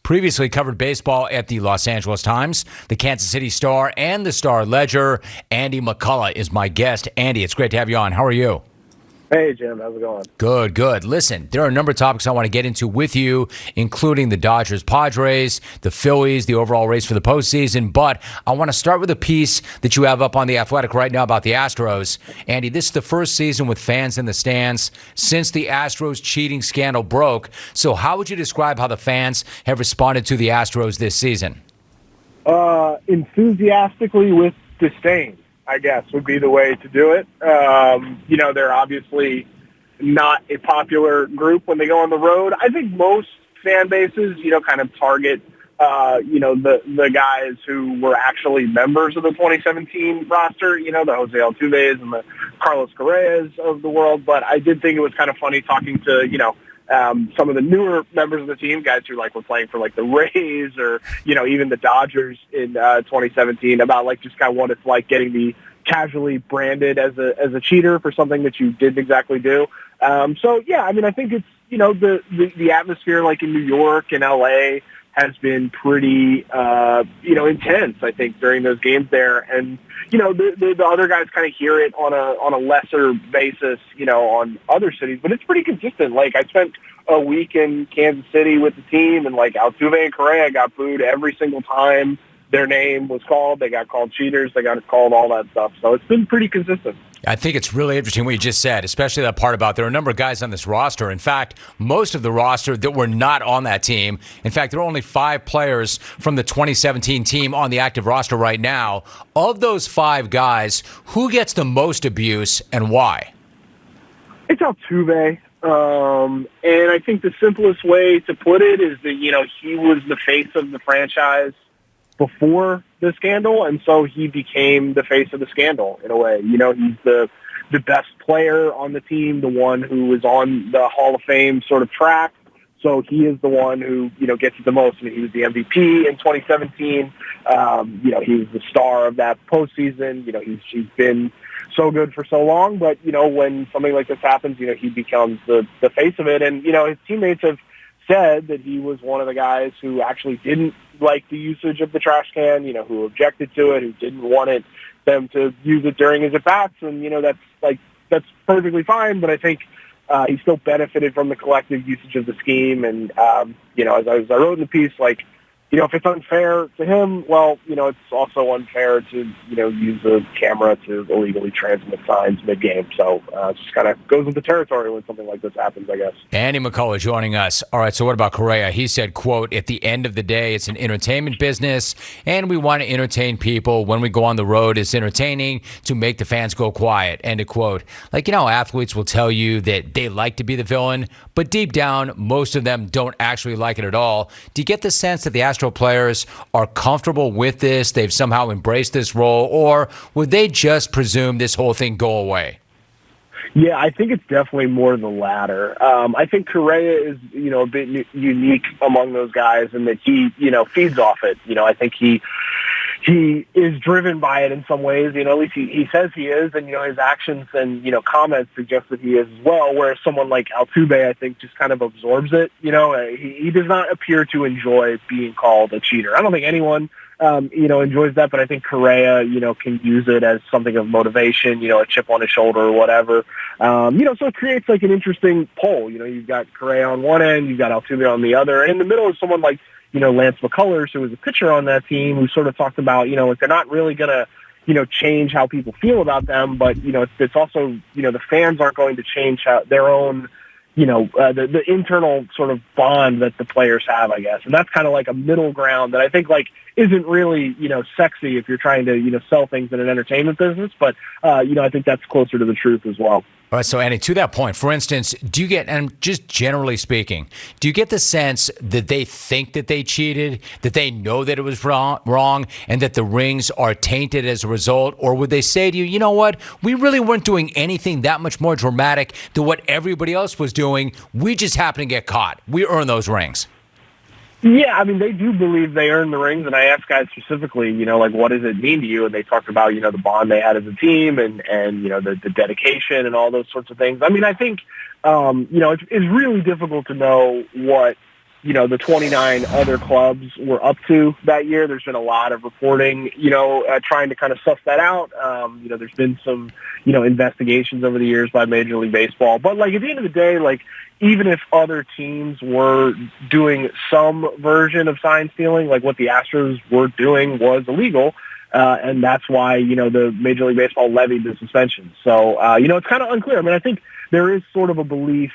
Previously covered baseball at the Los Angeles Times, the Kansas City Star, and the Star-Ledger. Andy McCullough is my guest. Andy, it's great to have you on. How are you? Hey, Jim. How's it going? Good, good. Listen, there are a number of topics I want to get into with you, including the Dodgers-Padres, the Phillies, the overall race for the postseason. But I want to start with a piece that you have up on the Athletic right now about the Astros. Andy, this is the first season with fans in the stands since the Astros cheating scandal broke. So how would you describe how the fans have responded to the Astros this season? Enthusiastically with disdain, I guess, would be the way to do it. They're obviously not a popular group when they go on the road. I think most fan bases, kind of target, the guys who were actually members of the 2017 roster, the Jose Altuves and the Carlos Correas of the world. But I did think it was kind of funny talking to, some of the newer members of the team, guys who were playing for the Rays or, even the Dodgers in 2017 about just kind of what it's like getting the casually branded as a cheater for something that you didn't exactly do. I think it's, the atmosphere in New York and LA has been pretty, intense, I think, during those games there. And, the other guys kind of hear it on a lesser basis, on other cities, but it's pretty consistent. I spent a week in Kansas City with the team, and Altuve and Correa got booed every single time their name was called. They got called cheaters. They got called all that stuff. So it's been pretty consistent. I think it's really interesting what you just said, especially that part about there are a number of guys on this roster. In fact, most of the roster that were not on that team. In fact, there are only 5 players from the 2017 team on the active roster right now. Of those 5 guys, who gets the most abuse and why? It's Altuve. And I think the simplest way to put it is that, he was the face of the franchise before the scandal, and so he became the face of the scandal in a way. He's the best player on the team, the one who is on the Hall of Fame sort of track. So he is the one who, gets it the most. I mean, he was the MVP in 2017. He was the star of that postseason. He's been so good for so long, but, when something like this happens, he becomes the face of it. And, his teammates have said that he was one of the guys who actually didn't like the usage of the trash can, who objected to it, who didn't want them to use it during his at-bats. And, that's perfectly fine, but I think he still benefited from the collective usage of the scheme. And, as I wrote in the piece, if it's unfair to him, well, it's also unfair to, use a camera to illegally transmit signs mid-game. So it just kind of goes with the territory when something like this happens, I guess. Andy McCullough joining us. All right, so what about Correa? He said, quote, "At the end of the day, it's an entertainment business, and we want to entertain people. When we go on the road, it's entertaining to make the fans go quiet," end of quote. Athletes will tell you that they like to be the villain, but deep down, most of them don't actually like it at all. Do you get the sense that the Astros players are comfortable with this, they've somehow embraced this role, or would they just presume this whole thing go away? Yeah, I think it's definitely more the latter. I think Correa is, a bit unique among those guys in that he, feeds off it. I think he is driven by it in some ways. At least he says he is, and, his actions and, comments suggest that he is as well, whereas someone like Altuve, I think, just kind of absorbs it. He does not appear to enjoy being called a cheater. I don't think anyone, enjoys that, but I think Correa, can use it as something of motivation, a chip on his shoulder or whatever. So it creates an interesting poll. You've got Correa on one end, you've got Altuve on the other, and in the middle is someone like, Lance McCullers, who was a pitcher on that team, who sort of talked about, they're not really going to, change how people feel about them, but, it's also, the fans aren't going to change their own, the internal sort of bond that the players have, I guess. And that's kind of like a middle ground that I think isn't really, sexy if you're trying to, sell things in an entertainment business. But, I think that's closer to the truth as well. All right, so Andy, to that point, for instance, do you get, and just generally speaking, do you get the sense that they think that they cheated, that they know that it was wrong, and that the rings are tainted as a result? Or would they say to you, you know what, we really weren't doing anything that much more dramatic than what everybody else was doing. We just happened to get caught. We earned those rings. Yeah, I mean, they do believe they earned the rings, and I asked guys specifically, what does it mean to you? And they talked about, the bond they had as a team and the dedication and all those sorts of things. I mean, I think, it's really difficult to know what the 29 other clubs were up to that year. There's been a lot of reporting, trying to kind of suss that out. There's been some, investigations over the years by Major League Baseball. But, like, at the end of the day, like, even if other teams were doing some version of sign stealing, like what the Astros were doing was illegal. And that's why, the Major League Baseball levied the suspension. So, it's kind of unclear. I mean, I think there is sort of a belief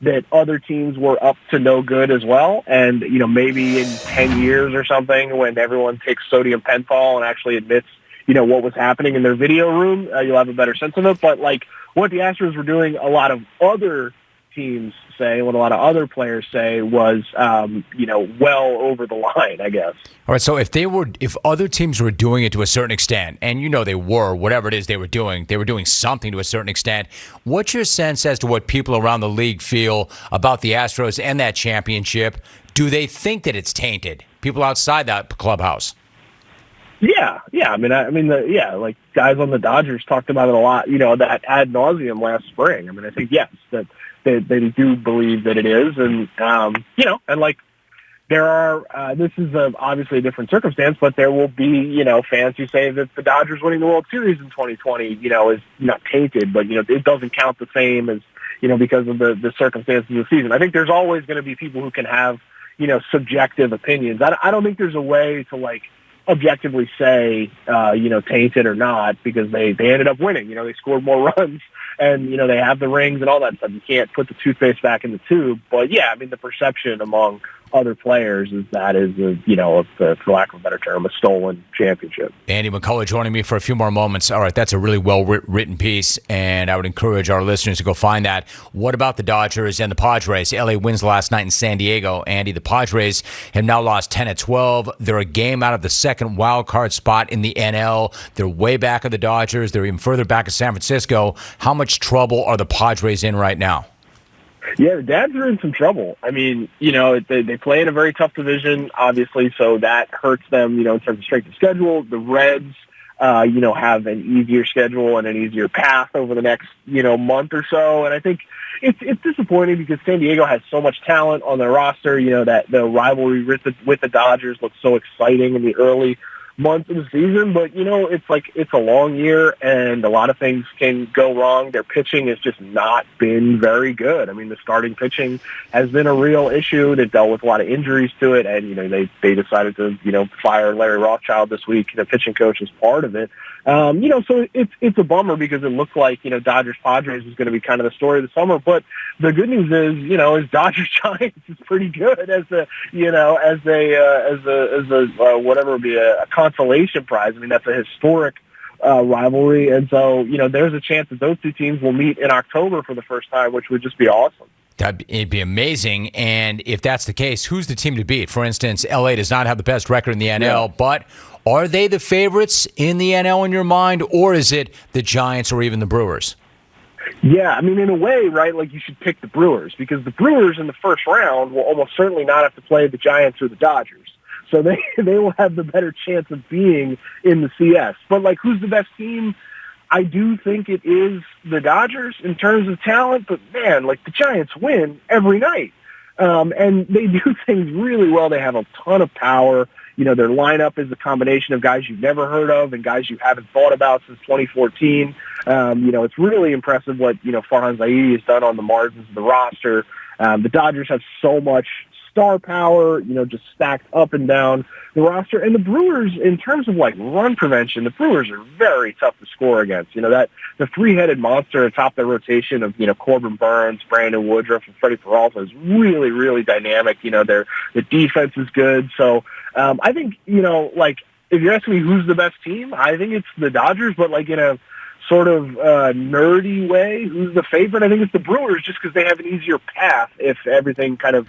that other teams were up to no good as well. And, maybe in 10 years or something, when everyone takes sodium pentothal and actually admits, what was happening in their video room, you'll have a better sense of it. But, like, what the Astros were doing, a lot of other teams say, what a lot of other players say was, well over the line, I guess. All right, so if other teams were doing it to a certain extent, and they were, whatever it is they were doing something to a certain extent, what's your sense as to what people around the league feel about the Astros and that championship? Do they think that it's tainted? People outside that clubhouse? Yeah. Like guys on the Dodgers talked about it a lot, that ad nauseum last spring. I mean, I think, yes, that they do believe that it is. And, and like there are, this is obviously a different circumstance, but there will be, fans who say that the Dodgers winning the World Series in 2020, is not tainted, but, it doesn't count the same as, because of the circumstances of the season. I think there's always going to be people who can have, subjective opinions. I don't think there's a way to, like, objectively say, tainted or not, because they ended up winning. They scored more runs and, they have the rings and all that stuff. You can't put the toothpaste back in the tube. But, yeah, I mean, the perception among other players is that is, for lack of a better term, a stolen championship. Andy McCullough joining me for a few more moments. All right, that's a really well-written piece, and I would encourage our listeners to go find that. What about the Dodgers and the Padres? LA wins last night in San Diego. Andy, the Padres have now lost 10 of 12. They're a game out of the second wild card spot in the NL. They're way back of the Dodgers. They're even further back of San Francisco. How much trouble are the Padres in right now? Yeah, the Dads are in some trouble. I mean, they play in a very tough division, obviously, so that hurts them, in terms of strength of schedule. The Reds, have an easier schedule and an easier path over the next, month or so. And I think it's disappointing because San Diego has so much talent on their roster, that the rivalry with the Dodgers looks so exciting in the early months of the season, but it's a long year and a lot of things can go wrong. Their pitching has just not been very good. I mean, the starting pitching has been a real issue. They've dealt with a lot of injuries to it, and they decided to fire Larry Rothschild this week. The pitching coach is part of it. So it's a bummer because it looked like Dodgers-Padres was going to be kind of the story of the summer. But the good news is Dodgers-Giants is pretty good as whatever would be a consolation prize. I mean, that's a historic rivalry, and so there's a chance that those two teams will meet in October for the first time, which would just be awesome. It'd be amazing. And if that's the case, who's the team to beat? For instance, LA does not have the best record in the NL, but are they the favorites in the NL in your mind, or is it the Giants or even the Brewers? Yeah, I mean, in a way, right, like you should pick the Brewers because the Brewers in the first round will almost certainly not have to play the Giants or the Dodgers. So they will have the better chance of being in the CS. But, like, who's the best team? I do think it is the Dodgers in terms of talent, but, man, like, the Giants win every night. And they do things really well. They have a ton of power. Their lineup is a combination of guys you've never heard of and guys you haven't thought about since 2014. It's really impressive what, Farhan Zaidi has done on the margins of the roster. The Dodgers have so much star power, just stacked up and down the roster. And the Brewers, in terms of like run prevention, the Brewers are very tough to score against. That the three-headed monster atop their rotation of, Corbin Burns, Brandon Woodruff, and Freddie Peralta is really, really dynamic. The defense is good. So I think, if you're asking me who's the best team, I think it's the Dodgers, but like in a sort of nerdy way, who's the favorite? I think it's the Brewers just because they have an easier path if everything kind of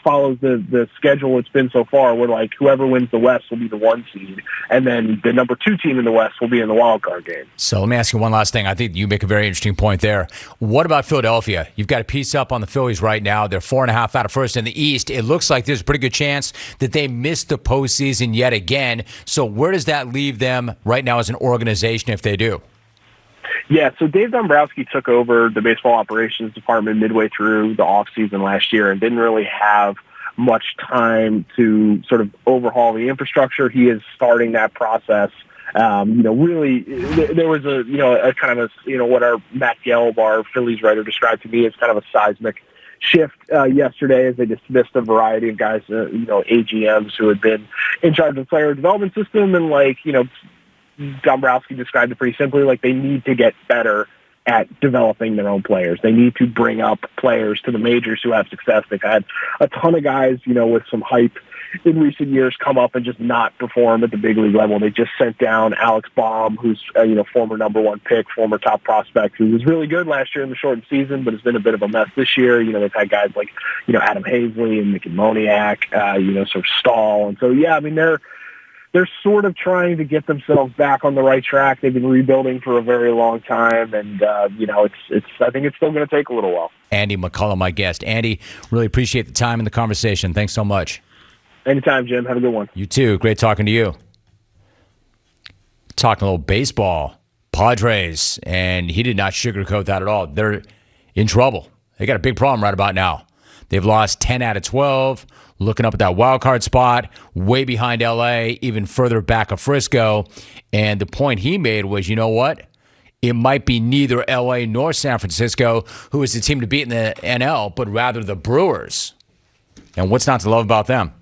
follows the schedule it's been so far, where like whoever wins the West will be the 1 seed, and then the number 2 team in the West will be in the wild card game. So let me ask you one last thing. I think you make a very interesting point there. What about Philadelphia? You've got a piece up on the Phillies right now. They're 4.5 out of first in the East. It looks like there's a pretty good chance that they miss the postseason yet again. So where does that leave them right now as an organization if they do? Yeah, so Dave Dombrowski took over the baseball operations department midway through the offseason last year and didn't really have much time to sort of overhaul the infrastructure. He is starting that process. Really, there was a kind of what our Matt Gelb, our Phillies writer, described to me as kind of a seismic shift yesterday as they dismissed a variety of guys, AGMs who had been in charge of the player development system. And Dombrowski described it pretty simply, like they need to get better at developing their own players. They need to bring up players to the majors who have success. They've had a ton of guys, with some hype in recent years come up and just not perform at the big league level. They just sent down Alex Baum, who's former number one pick, former top prospect, who was really good last year in the shortened season, but has been a bit of a mess this year. They've had guys like, Adam Hazley and Mickey Moniak, sort of Stahl. And so, they're sort of trying to get themselves back on the right track. They've been rebuilding for a very long time, and I think it's still going to take a little while. Andy McCullough, my guest. Andy, really appreciate the time and the conversation. Thanks so much. Anytime, Jim. Have a good one. You too. Great talking to you. Talking a little baseball. Padres, and he did not sugarcoat that at all. They're in trouble. They got a big problem right about now. They've lost 10 out of 12, looking up at that wild card spot, way behind L.A., even further back of Frisco. And the point he made was, you know what? It might be neither L.A. nor San Francisco who is the team to beat in the NL, but rather the Brewers. And what's not to love about them?